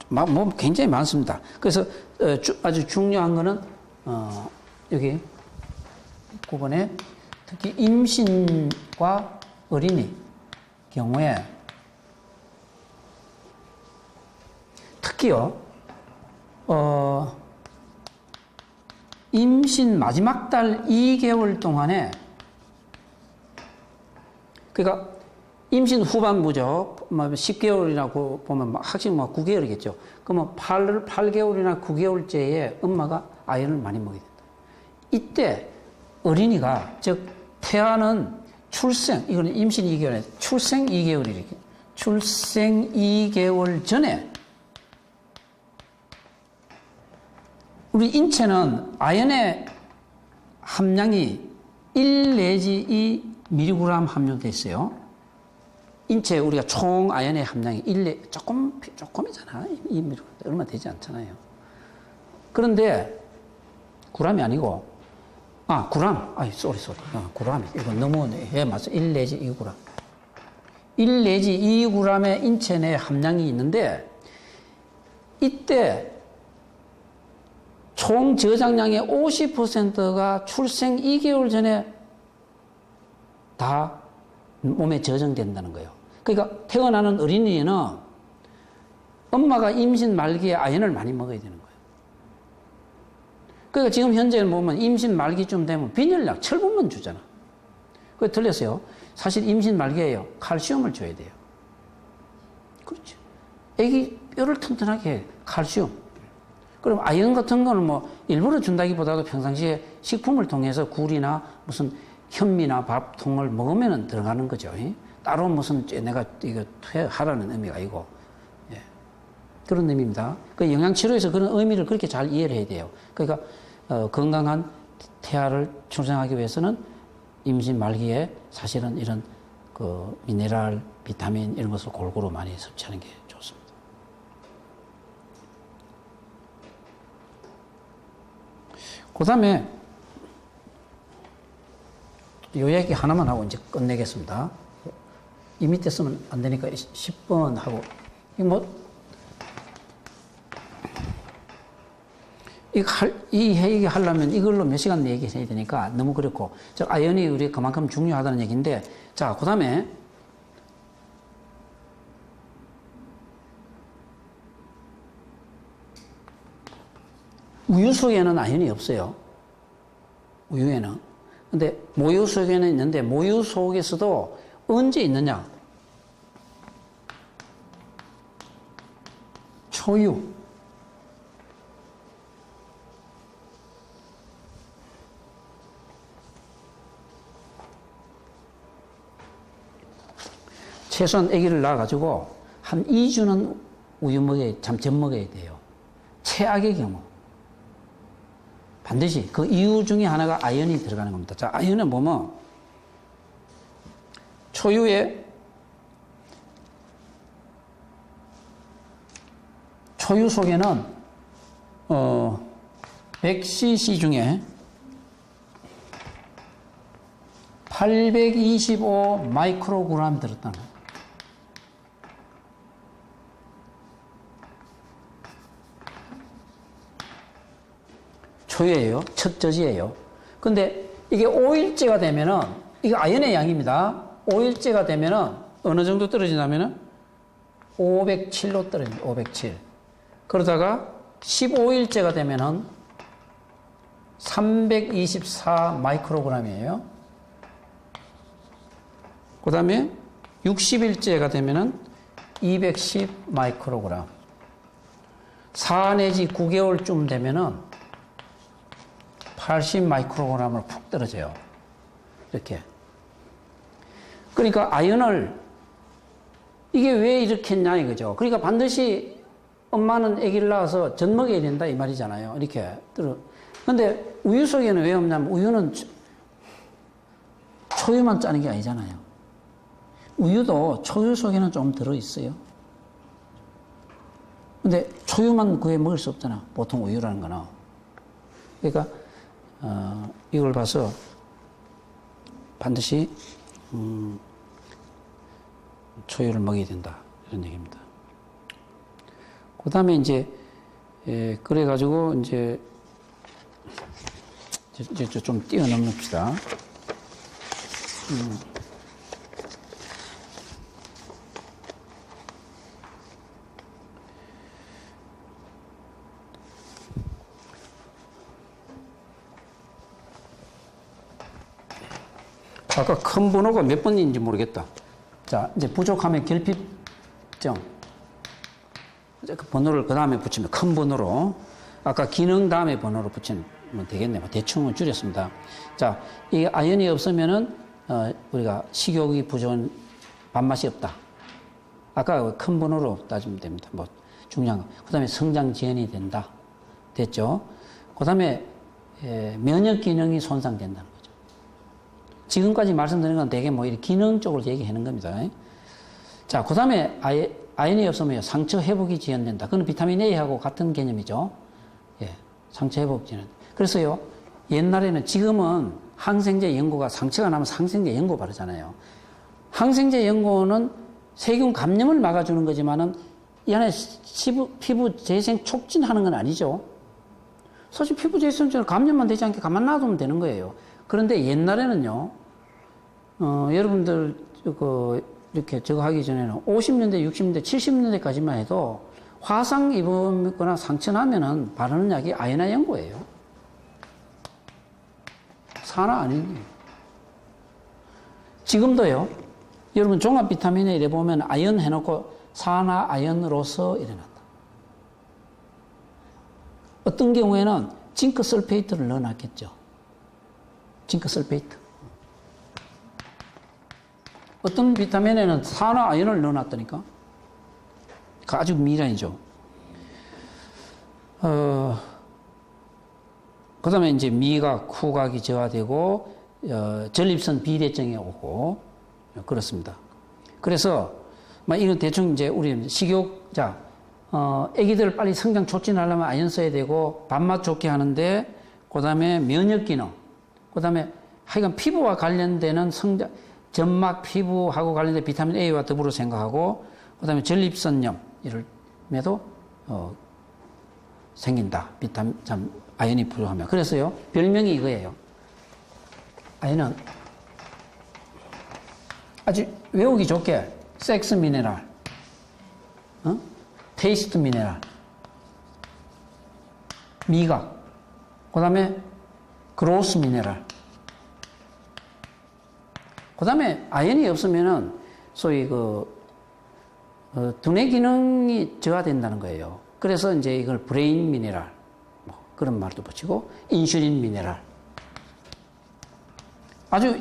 S1: 뭐 굉장히 많습니다. 그래서 아주 중요한 거는 여기 9번에 특히 임신과 어린이 경우에 특히요 임신 마지막 달 2개월 동안에 그러니까 임신 후반부죠. 10개월이라고 보면 확실히 9개월이겠죠. 그러면 8개월이나 9개월째에 엄마가 아연을 많이 먹어야 된다. 이때 어린이가, 즉, 태아는 이거는 임신 2개월에, 출생 2개월이래. 출생 2개월 전에 우리 인체는 아연의 함량이 1 내지 2mg 함유되어 있어요. 인체 우리가 총 아연의 함량이 조금이잖아. 2mg 얼마 되지 않잖아요. 그런데 g이 아니고 쏘리. g이 이거 너무 맞아. 1 내지 2g. 1 내지 2g의 인체 내 함량이 있는데 이때 총 저장량의 50%가 출생 2개월 전에 다 몸에 저장된다는 거예요. 그러니까 태어나는 어린이는 엄마가 임신 말기에 아연을 많이 먹어야 되는 거예요. 그러니까 지금 현재는 보면 임신 말기쯤 되면 빈혈약, 철분만 주잖아. 그거 들렸어요? 사실 임신 말기에요. 칼슘을 줘야 돼요. 그렇죠. 애기 뼈를 튼튼하게 해. 칼슘. 그럼 아연 같은 거는 뭐 일부러 준다기보다도 평상시에 식품을 통해서 굴이나 무슨 현미나 밥통을 먹으면 들어가는 거죠. 따로 무슨 내가 이거 투여하라는 의미가 아니고. 예. 그런 의미입니다. 그 영양치료에서 그런 의미를 그렇게 잘 이해를 해야 돼요. 그러니까 건강한 태아를 출생하기 위해서는 임신 말기에 사실은 이런 그 미네랄, 비타민 이런 것을 골고루 많이 섭취하는 게 좋습니다. 그 다음에 요 얘기 하나만 하고 이제 끝내겠습니다. 이 밑에 쓰면 안 되니까 10번 하고, 이 얘기 하려면 이걸로 몇 시간 얘기해야 되니까 너무 그렇고, 아연이 우리 그만큼 중요하다는 얘기인데, 자, 그 다음에 우유 속에는 아연이 없어요. 우유에는. 근데 모유 속에는 있는데 모유 속에서도 언제 있느냐? 초유. 최소한 아기를 낳아가지고 한 2주는 우유 잠전 먹어야 돼요. 최악의 경우. 반드시 그 이유 중에 하나가 아연이 들어가는 겁니다. 자, 아연은 보면 초유 속에는 100cc 중에 825 마이크로그램 들었다는 거예요. 초유예요. 첫 저지예요. 근데 이게 5일째가 되면은, 이거 아연의 양입니다. 5일째가 되면은 어느 정도 떨어지냐면은 507로 떨어집니다. 507. 그러다가 15일째가 되면은 324 마이크로그램이에요. 그 다음에 60일째가 되면은 210 마이크로그램. 4 내지 9개월쯤 되면은 80 마이크로그램으로 푹 떨어져요. 이렇게. 그러니까 아연을 이게 왜 이렇게 했냐 이거죠. 그러니까 반드시 엄마는 아기를 낳아서 젖 먹여야 된다 이 말이잖아요. 이렇게 들어. 근데 우유 속에는 왜 없냐면 우유는 초유만 짜는 게 아니잖아요. 우유도 초유 속에는 좀 들어있어요. 근데 초유만 그에 먹을 수 없잖아. 보통 우유라는 거는. 그러니까 이걸 봐서 반드시 초유를 먹여야 된다 이런 얘기입니다. 그 다음에 이제 그래가지고 이제 좀 뛰어넘읍시다. 아까 큰 번호가 몇 번인지 모르겠다. 자, 이제 부족하면 결핍증. 그 번호를 그 다음에 붙이면 큰 번호로. 아까 기능 다음에 번호로 붙이면 되겠네요. 대충은 줄였습니다. 자, 이 아연이 없으면은, 우리가 식욕이 부족한 밥맛이 없다. 아까 큰 번호로 따지면 됩니다. 뭐, 중요한 거. 그 다음에 성장 지연이 된다. 됐죠? 그 다음에, 면역 기능이 손상된다는 거죠. 지금까지 말씀드린 건 되게 뭐, 이렇게 기능 쪽으로 얘기하는 겁니다. 자, 그 다음에 아연이 없으면 상처 회복이 지연된다. 그건 비타민 A하고 같은 개념이죠. 예, 상처 회복 지연. 그래서요, 옛날에는 지금은 항생제 연고가 상처가 나면 항생제 연고 바르잖아요. 항생제 연고는 세균 감염을 막아주는 거지만은 이 안에 피부 재생 촉진하는 건 아니죠. 사실 피부 재생은 감염만 되지 않게 가만 놔두면 되는 거예요. 그런데 옛날에는요, 여러분들 이렇게 저거 하기 전에는 50년대, 60년대, 70년대까지만 해도 화상 입거나 상처 나면은 바르는 약이 아연화 연고예요. 산화 아니에요. 지금도요, 여러분 종합 비타민에 이래 보면 아연 해놓고 산화 아연으로서 일어난다. 어떤 경우에는 징크 설페이트를 넣어놨겠죠. 징크 설페이트. 어떤 비타민에는 산화 아연을 넣어놨다니까. 아주 미량이죠. 그 다음에 이제 미각, 후각이 저하되고, 전립선 비대증이 오고, 그렇습니다. 그래서, 이건 대충 이제 우리 식욕자, 애기들 빨리 성장 촉진하려면 아연 써야 되고, 밥맛 좋게 하는데, 그 다음에 면역 기능, 그 다음에 하여간 피부와 관련되는 성장, 점막 피부하고 관련된 비타민 A와 더불어 생각하고, 그 다음에 전립선염, 이럴에도, 생긴다. 아연이 부족하면. 그래서요, 별명이 이거예요. 아연은 아주 외우기 좋게, 섹스 미네랄, 테이스트 미네랄, 미각, 그 다음에 그로스 미네랄. 그 다음에 아연이 없으면은 소위 두뇌 기능이 저하된다는 거예요. 그래서 이제 이걸 브레인 미네랄, 뭐 그런 말도 붙이고, 인슐린 미네랄. 아주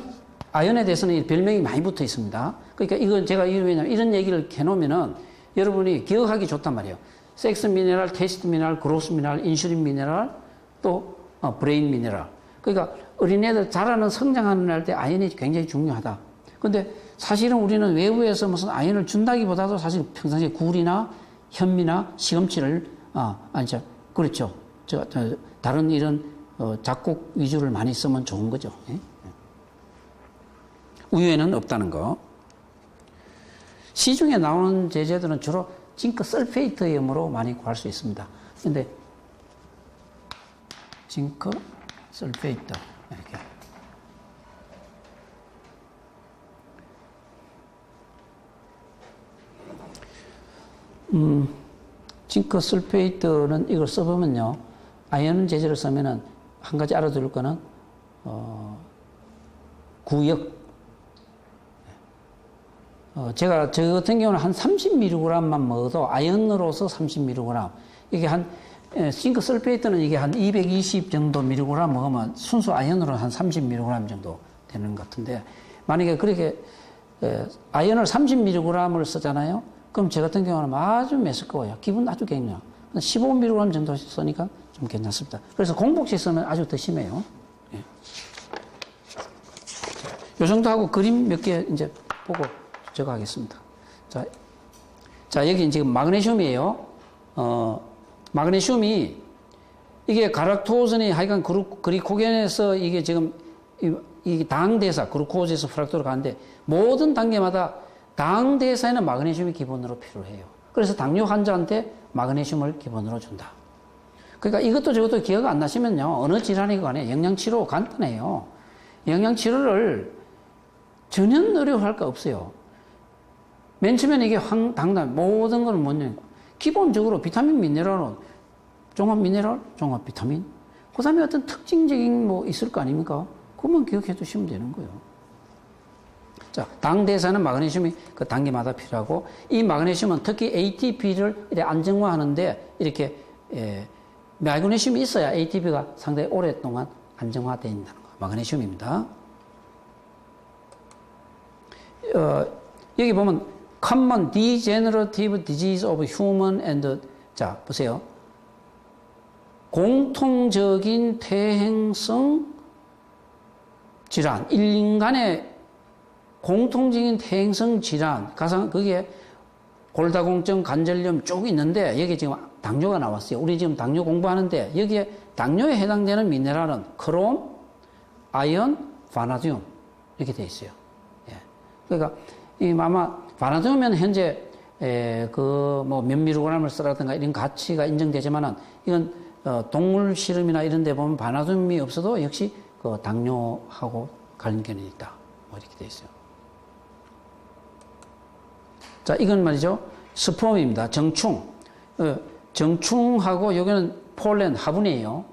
S1: 아연에 대해서는 별명이 많이 붙어 있습니다. 그러니까 이건 제가 이런 얘기를 해놓으면은 여러분이 기억하기 좋단 말이에요. 섹스 미네랄, 테스트 미네랄, 그로스 미네랄, 인슐린 미네랄, 또 브레인 미네랄. 그러니까 어린애들 자라는 성장하는 날 때 아연이 굉장히 중요하다. 근데 사실은 우리는 외부에서 무슨 아연을 준다기보다도 사실 평상시에 굴이나 현미나 시금치를, 그렇죠. 다른 이런, 잡곡 위주를 많이 쓰면 좋은 거죠. 예? 우유에는 없다는 거. 시중에 나오는 제재들은 주로 징크 설페이트염으로 많이 구할 수 있습니다. 근데, 징크 설페이트. 이렇게. 징크 설페이트는 이걸 써보면요. 아연 제제를 쓰면은 한 가지 알아둘 거는, 구역, 제가 저 같은 경우는 한 30mg만 먹어도 아연으로서 30mg. 이게 한 싱크 설페이트는 이게 한 220 정도 mg 먹으면 순수 아연으로 한 30mg 정도 되는 것 같은데 만약에 그렇게 아연을 30mg을 쓰잖아요. 그럼 저 같은 경우는 아주 메스꺼워요. 기분 아주 굉장해요. 15mg 정도 쓰니까 좀 괜찮습니다. 그래서 공복식 쓰면 아주 더 심해요. 예. 요 정도 하고 그림 몇 개 이제 보고 저거 하겠습니다. 자, 여기 지금 마그네슘이에요. 마그네슘이 이게 갈락토산이 하여간 그리코겐에서 이게 지금 이 당대사, 글루코즈에서 프락토로 가는데 모든 단계마다 당대사에는 마그네슘이 기본으로 필요해요. 그래서 당뇨 환자한테 마그네슘을 기본으로 준다. 그러니까 이것도 저것도 기억 안 나시면요. 어느 질환이건 간에 영양치료 간단해요. 영양치료를 전혀 어려워할 거 없어요. 맨 처음에는 이게 당단 모든 걸 뭐냐. 기본적으로 비타민 미네랄은 종합 미네랄, 종합 비타민. 그 다음에 어떤 특징적인 뭐 있을 거 아닙니까? 그것만 기억해 두시면 되는 거예요. 자, 당대사는 마그네슘이 그 단계마다 필요하고, 이 마그네슘은 특히 ATP를 이렇게 안정화하는데, 이렇게, 마그네슘이 있어야 ATP가 상당히 오랫동안 안정화되어 있다는 거. 마그네슘입니다. 여기 보면, Common Degenerative Disease of Human and, 자, 보세요. 공통적인 퇴행성 질환, 인간의 공통적인 퇴행성 질환, 가상, 그게 골다공증, 관절염 쭉 있는데, 여기 지금 당뇨가 나왔어요. 우리 지금 당뇨 공부하는데, 여기에 당뇨에 해당되는 미네랄은 크롬, 아연, 바나듐, 이렇게 되어 있어요. 예. 그러니까, 아마, 바나듐은 현재, 뭐, 몇 미리그램을 쓰라든가 이런 가치가 인정되지만은, 이건, 동물 실험이나 이런 데 보면 바나듐이 없어도 역시 그 당뇨하고 관련이 있다. 뭐 이렇게 되어 있어요. 자, 이건 말이죠. 스폼입니다. 정충. 정충하고 여기는 폴렌, 화분이에요.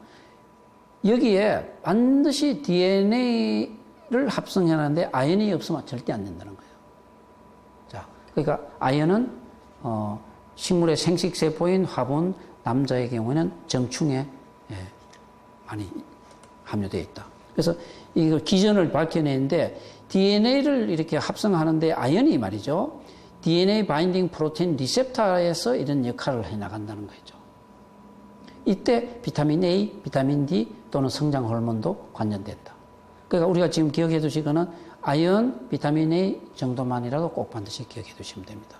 S1: 여기에 반드시 DNA를 합성해놨는데 아연이 없으면 절대 안 된다는 거예요. 자, 그러니까 아연은, 식물의 생식세포인 화분, 남자의 경우에는 정충에 많이 함유되어 있다. 그래서 이거 기전을 밝혀내는데 DNA를 이렇게 합성하는데 아연이 말이죠. DNA 바인딩 프로테인 리셉터에서 이런 역할을 해 나간다는 거죠. 이때 비타민 A, 비타민 D 또는 성장 호르몬도 관련된다. 그러니까 우리가 지금 기억해 두실 거는 아연, 비타민 A 정도만이라도 꼭 반드시 기억해 두시면 됩니다.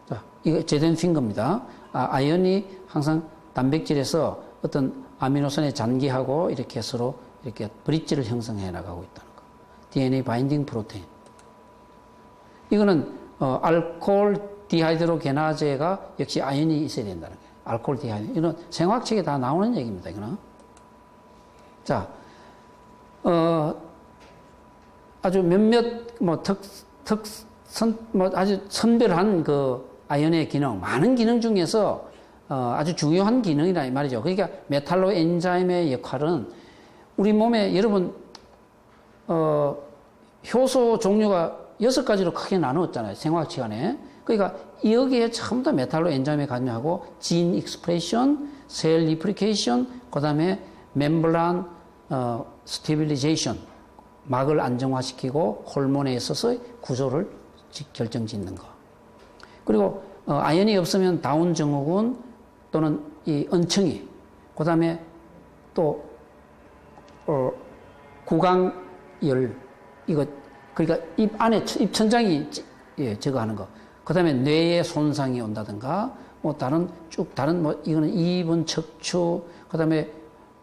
S1: 자, 이거 제된 핑거입니다. 아연이 항상 단백질에서 어떤 아미노산의 잔기하고 이렇게 서로 이렇게 브릿지를 형성해 나가고 있다는 거. DNA 바인딩 프로테인. 이거는 알코올 디하이드로게나제가 역시 아연이 있어야 된다는 거예요. 알코올 디하이드. 이건 생화학책에 다 나오는 얘기입니다. 이거는. 자, 아주 몇몇 뭐 뭐 아주 선별한 그 아연의 기능, 많은 기능 중에서 아주 중요한 기능이라 이 말이죠. 그러니까 메탈로 엔자임의 역할은 우리 몸에 여러분 효소 종류가 6가지로 크게 나누었잖아요. 생화학 시간에. 그러니까 여기에 전부 다 메탈로 엔자임에 관여하고 진 익스프레션, 셀 리플리케이션, 그다음에 멤브란 스테빌리제이션, 막을 안정화시키고 호르몬에 있어서 구조를 결정짓는 거. 그리고 아연이 없으면 다운 증후군 또는 이 은청이, 그다음에 또 구강열, 이거 그러니까 입 안에 입천장이 저거 하는 거. 그다음에 뇌에 손상이 온다든가 뭐 다른 뭐 이거는 입은 척추, 그다음에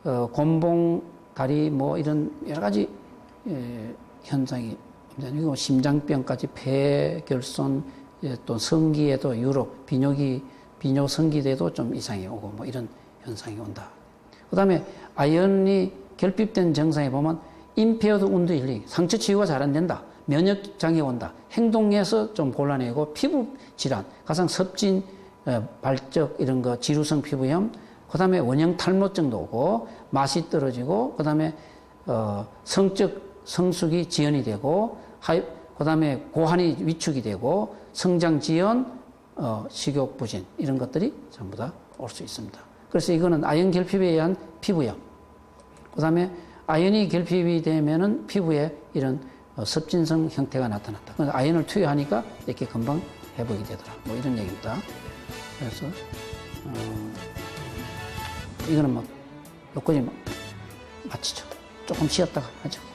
S1: 곤봉 다리 뭐 이런 여러 가지 현상이, 그리고 심장병까지 폐결손, 또 성기에도 유럽 비뇨 성기에도 좀 이상이 오고 뭐 이런 현상이 온다. 그다음에 아연이 결핍된 증상에 보면 임페어드 운드 힐링, 상처 치유가 잘 안 된다. 면역 장애가 온다. 행동에서 좀 곤란해고 피부 질환, 가상 섭진, 발적 이런 거 지루성 피부염, 그다음에 원형 탈모증도 오고 맛이 떨어지고, 그다음에 성적 성숙이 지연이 되고 그다음에 고환이 위축이 되고 성장 지연, 식욕 부진 이런 것들이 전부 다 올 수 있습니다. 그래서 이거는 아연 결핍에 의한 피부염. 그다음에 아연이 결핍이 되면은 피부에 이런 습진성 형태가 나타났다. 그래서 아연을 투여하니까 이렇게 금방 회복이 되더라. 뭐 이런 얘기입니다. 그래서 이거는 뭐 여기까지 마치죠. 조금 쉬었다가 하죠.